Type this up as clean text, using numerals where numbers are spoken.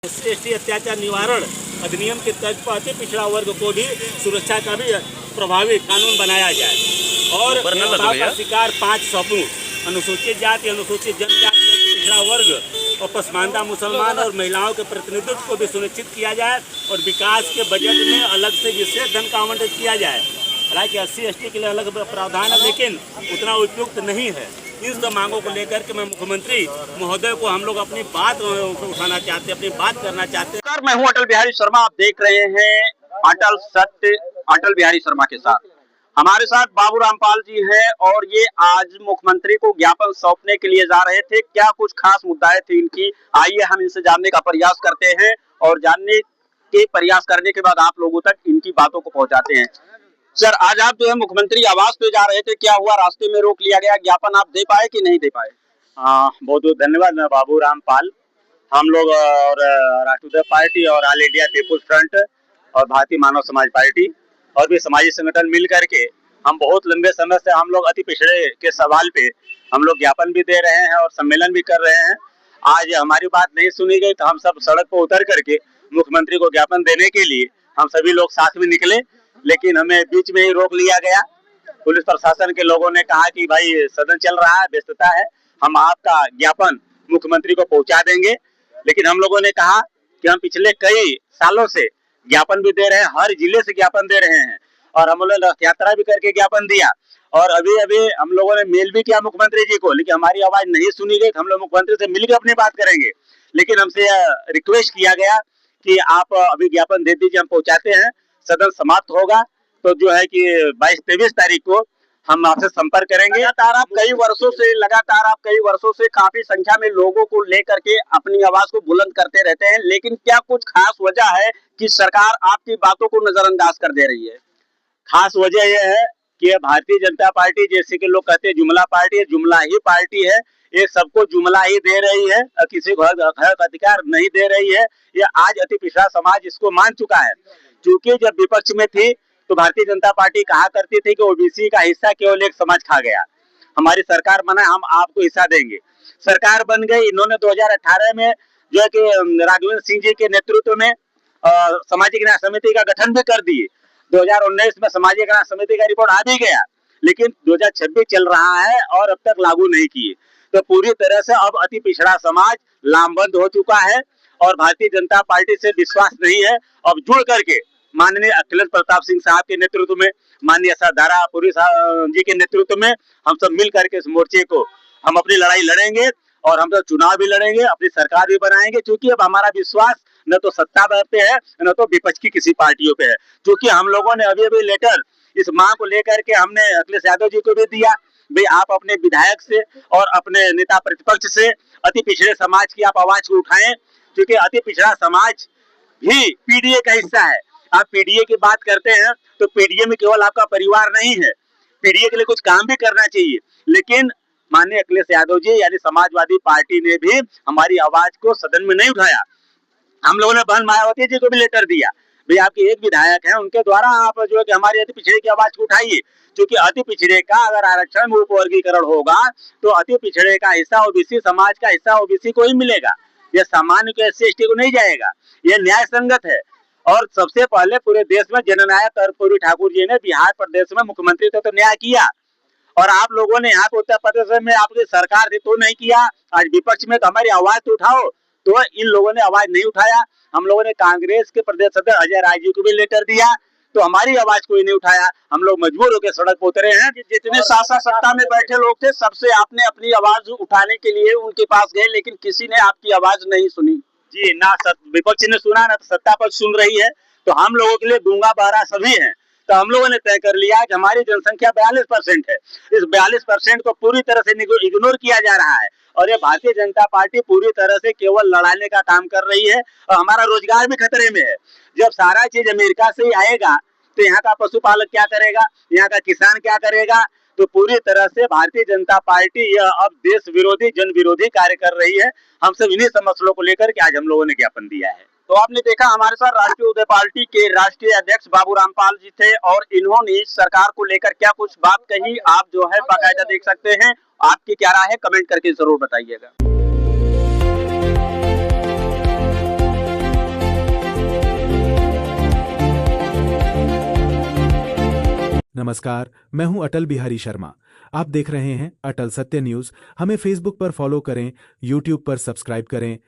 SC अत्याचार निवारण अधिनियम के तर्ज पर अति पिछड़ा वर्ग को भी सुरक्षा का भी प्रभावी कानून बनाया जाए और भेदभाव का शिकार 5 समूह अनुसूचित जाति, अनुसूचित जनजाति, पिछड़ा वर्ग और पसमानदा मुसलमान और महिलाओं के प्रतिनिधित्व को भी सुनिश्चित किया जाए और विकास के बजट में अलग से विशेष धन का आवंटन किया जाए। हालांकि SC/ST के लिए अलग प्रावधान है, लेकिन उतना उपयुक्त नहीं है। इन सब मांगों को लेकर के मैं मुख्यमंत्री महोदय को हम लोग अपनी बात उठाना चाहते हैं, अपनी बात करना चाहते हैं। मैं हूं अटल बिहारी शर्मा, आप देख रहे हैं अटल सत्य अटल बिहारी शर्मा के साथ। हमारे साथ बाबू रामपाल जी हैं और ये आज मुख्यमंत्री को ज्ञापन सौंपने के लिए जा रहे थे। क्या कुछ खास मुद्दाएं थी इनकी, आइए हम इनसे जानने का प्रयास करते हैं और जानने के प्रयास करने के बाद आप लोगों तक इनकी बातों को पहुंचाते हैं। सर, आज आप जो है मुख्यमंत्री आवास पे जा रहे थे, क्या हुआ? रास्ते में रोक लिया गया, ज्ञापन आप दे पाए कि नहीं दे पाए? बहुत बहुत धन्यवाद। मैं बाबू रामपाल, हम लोग और राष्ट्रीय पार्टी और ऑल इंडिया पीपुल्स फ्रंट और भारतीय मानव समाज पार्टी और भी समाजी संगठन मिल करके हम बहुत लंबे समय से हम लोग अति पिछड़े के सवाल पे हम लोग ज्ञापन भी दे रहे हैं और सम्मेलन भी कर रहे हैं। आज हमारी बात नहीं सुनी गई तो हम सब सड़क पर उतर करके मुख्यमंत्री को ज्ञापन देने के लिए हम सभी लोग साथ में निकले, लेकिन हमें बीच में ही रोक लिया गया। पुलिस प्रशासन के लोगों ने कहा कि भाई सदन चल रहा है, व्यस्तता है, हम आपका ज्ञापन मुख्यमंत्री को पहुंचा देंगे। लेकिन हम लोगों ने कहा कि हम पिछले कई सालों से ज्ञापन भी दे रहे हैं, हर जिले से ज्ञापन दे रहे हैं और हम लोग रथ यात्रा भी करके ज्ञापन दिया और अभी अभी हम लोगों ने मेल भी किया मुख्यमंत्री जी को, लेकिन हमारी आवाज नहीं सुनी गई। हम लोग मुख्यमंत्री से मिलकर अपनी बात करेंगे, लेकिन हमसे रिक्वेस्ट किया गया कि आप अभी ज्ञापन दे दीजिए, हम पहुंचाते हैं। सदन समाप्त होगा तो जो है कि 22-23 तारीख को हम आपसे संपर्क करेंगे। लगातार आप कई वर्षों से काफी संख्या में लोगों को लेकर के अपनी आवाज को बुलंद करते रहते हैं, लेकिन क्या कुछ खास वजह है कि सरकार आपकी बातों को नजरअंदाज कर दे रही है? खास वजह यह है कि भारतीय जनता पार्टी, जैसे कि लोग कहते हैं जुमला पार्टी है, जुमला ही पार्टी है। ये सबको जुमला ही दे रही है, किसी को हक अधिकार नहीं दे रही है। ये आज अति पिछड़ा समाज इसको मान चुका है। क्योंकि जब विपक्ष में थी तो भारतीय जनता पार्टी कहा करती थी कि ओबीसी का हिस्सा केवल एक समाज खा गया, हमारी सरकार बना, हम आपको हिस्सा देंगे। सरकार बन गई, इन्होंने 2018 में जो है कि राघवेंद्र सिंह जी के नेतृत्व में सामाजिक न्याय समिति का गठन भी कर दिए। 2019 में सामाजिक न्याय समिति का रिपोर्ट आ भी गया, लेकिन 2026 चल रहा है और अब तक लागू नहीं किए। तो पूरी तरह से अब अति पिछड़ा समाज लामबंद हो चुका है और भारतीय जनता पार्टी से विश्वास नहीं है। अब जुड़ करके माननीय अखिलेश प्रताप सिंह साहब के नेतृत्व में, माननीय दारापुरी जी के नेतृत्व में हम सब मिल करके इस मोर्चे को हम अपनी लड़ाई लड़ेंगे और हम सब चुनाव भी लड़ेंगे, अपनी सरकार भी बनाएंगे। क्योंकि अब हमारा विश्वास न तो सत्ता पे है न तो विपक्ष की किसी पार्टियों पे है। क्योंकि हम लोगों ने अभी अभी लेटर इस मांग को लेकर के हमने अखिलेश यादव जी को भी दिया, भाई आप अपने विधायक से और अपने नेता प्रतिपक्ष से अति पिछड़े समाज की आप आवाज को उठाएं। क्योंकि अति पिछड़ा समाज भी पीडीए का हिस्सा है। आप पीडीए की बात करते हैं तो पीडीए में केवल आपका परिवार नहीं है, पीडीए के लिए कुछ काम भी करना चाहिए। लेकिन माननीय अखिलेश यादव जी यानी समाजवादी पार्टी ने भी हमारी आवाज को सदन में नहीं उठाया। हम लोगों ने बहन मायावती जी को भी लेटर दिया, भाई आपके एक विधायक हैं, उनके द्वारा आप जो है कि हमारी अति पिछड़े की आवाज को उठाइए। क्योंकि अति पिछड़े का अगर आरक्षण में उपवर्गीकरण होगा तो अति पिछड़े का हिस्सा ओबीसी समाज का हिस्सा ओबीसी को ही मिलेगा, यह सामान्य को SC/ST को नहीं जाएगा। यह न्याय संगत है। और सबसे पहले पूरे देश में जननायक कर्पूरी ठाकुर जी ने बिहार प्रदेश में मुख्यमंत्री थे तो न्याय किया, और आप लोगों ने यहाँ पे उत्तर प्रदेश में आपकी सरकार थी तो नहीं किया। आज विपक्ष में तो हमारी आवाज तो उठाओ, तो इन लोगों ने आवाज नहीं उठाया। हम लोगों ने कांग्रेस के प्रदेश अध्यक्ष अजय राय जी को भी लेटर दिया तो हमारी आवाज कोई नहीं उठाया। हम लोग मजबूर होकर सड़क पर उतरे हैं। जितने शासन सत्ता में बैठे लोग थे सबसे आपने अपनी आवाज उठाने के लिए उनके पास गए, लेकिन किसी ने आपकी आवाज नहीं सुनी। जी, ना विपक्ष ने सुना ना सत्ता पक्ष सुन रही है। तो हम लोगों के लिए गूंगा बहरा सभी हैं। तो हम लोगों ने तय कर लिया कि हमारी जनसंख्या 42% है, इस 42% को पूरी तरह से इग्नोर किया जा रहा है और ये भारतीय जनता पार्टी पूरी तरह से केवल लड़ाने का काम कर रही है और हमारा रोजगार भी खतरे में है। जब सारा चीज अमेरिका से ही आएगा तो यहाँ का पशुपालक क्या करेगा, यहाँ का किसान क्या करेगा? तो पूरी तरह से भारतीय जनता पार्टी यह अब देश विरोधी जन विरोधी कार्य कर रही है। हम सब इन्हीं मसलों को लेकर के आज हम लोगों ने ज्ञापन दिया है। तो आपने देखा हमारे साथ राष्ट्रीय उदय पार्टी के राष्ट्रीय अध्यक्ष बाबू रामपाल जी थे और इन्होंने सरकार को लेकर क्या कुछ बात कही आप जो है बाकायदा देख सकते हैं। आपकी क्या राय है कमेंट करके जरूर बताइएगा। नमस्कार, मैं हूं अटल बिहारी शर्मा। आप देख रहे हैं अटल सत्य न्यूज। हमें फेसबुक पर फॉलो करें, यूट्यूब पर सब्सक्राइब करें,